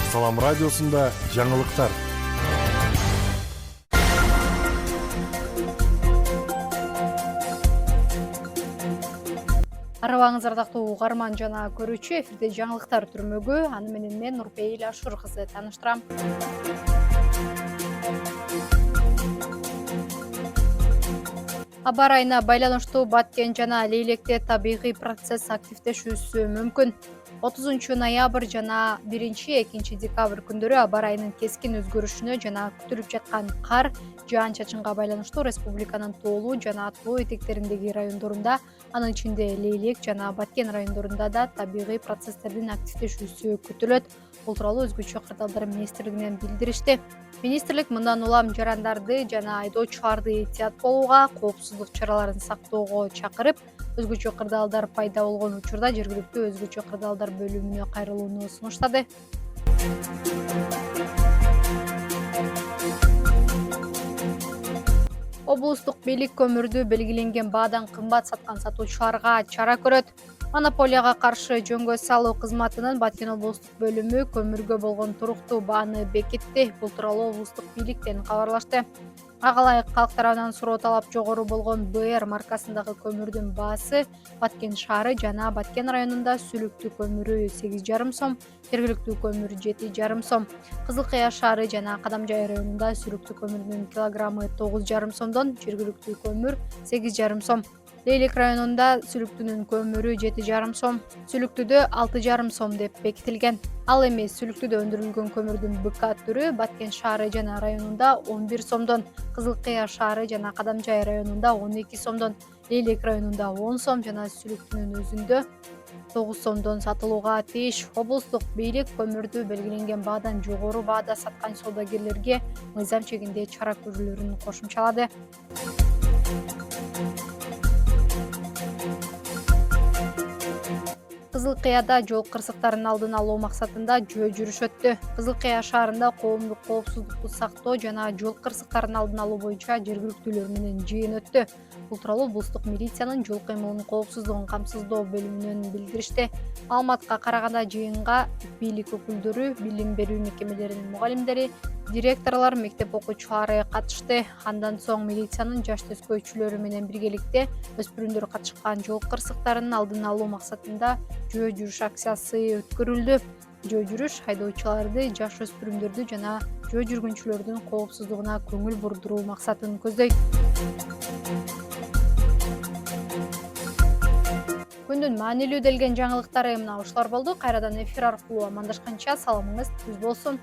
Салам радиосунда жаңылыктар. Арабаңыз ардактуу угарман жана көрүүчү, эфирде жаңылыктар түрмөгү. Аны менен мен Нурпейил Ашур кызы тааныштырам. Аба ырайына байланыштуу Баткен жана Лейлекте табигый процесс активдешүүсү мүмкүн. 30 ноябрь жана 1-2 декабрь күндөрү аба ырайынын кескин өзгөрүшүнө жана күтүлүп жаткан кар, жаан-чачынга байланыштуу республиканын тоолуу жана тоо этектериндеги райондорунда, анын ичинде Лейлек жана Баткен райондорунда да табигый процесстердин активдешүүсү күтүлөт. Бул тууралуу өзгөчө кырдаалдар министрлигинен билдиришти. Министрлик мындан улам жарандарды жана айдоочуларды этият болууга, коопсуздук чараларын сактоого чакырып, өзгөчө кырдаалдар пайда болгон учурда жергиликтүү өзгөчө кырдаалдар бөлүмүнө кайрылууну сунуштады. Облустук бийлик көмүрдү белгиленген баадан кымбат саткан сатуучуларга чара көрөт. Монополияга каршы жөнгө салуу кызматынын Баткен облустук бөлүмү көмүргө болгон туруктуу бааны бекитти. Бул тууралуу облустук бийликтен кабарлашты. Ага ылайык калк тарабынан суроо талап жогору болгон БР маркасындагы көмүрдүн баасы Баткен шаары жана Баткен районунда сүлүктүү көмүрү 8,5 сом, жергиликтүү көмүр 7,5 сом. Кызыл Кыя шаары жана Кадамжай районунда сүлүктүү көмүрдүн килограммы 9,5 сомдон, жергиликтүү көмүр 8,5 сом. Лейлек районунда сүлүктүүнүн көмүрү 7,5 сом, сүлүктүүдө 6,5 сом деп бекитилген. Ал эми сүлүктүүдө өндүрүлгөн көмүрдүн БК түрү Баткен шаары жана районунда 11 сомдон, Кызыл Кыя шаары жана Кадамжай районунда 12 сомдон, Лейлек районунда 10 сом жана сүлүктүүнүн өзүндө 9 сомдон сатылууга тийиш. Облустук бийлик көмүрдү белгиленген баадан жогору баада саткан соодагерлерге мыйзам чегинде чара көрүүлөрүн кошумчалады. Кызыл Кыяда жол кырсыктарын алдын алуу максатында жөө жүрүш өттү. Кызыл Кыя шаарында коомдук коопсуздукту сактоо жана жол кырсыктарын алдын алуу боюнча жергиликтүүлөр менен жыйын өттү. Бул тууралуу облустук милициянын жол кыймылынын коопсуздугун камсыздоо бөлүмүнөн билдиришти. Маалыматка караганда жыйынга бийлик өкүлдөрү, билим берүү мекемелеринин мугалимдери, директорлор, мектеп окуучулары катышты. Андан соң милициянын жаш төскөйчүлөрү менен биргеликте өспүрүмдөр катышкан жол кырсыктарын алдын алуу максатында жөө жүрүш акциясы өткөрүлдү. Жөө жүрүш айдоочуларды, жаш өспүрүмдөрдү жана жөө жүргүнчүлөрдүн коопсуздугуна көңүл бурдуруу максатын көздөйт. Күндүн маанилүү делген жаңылыктары мына ушулар болду. Кайрадан эфир аркылуу амандашканча саламыңыз түз болсун.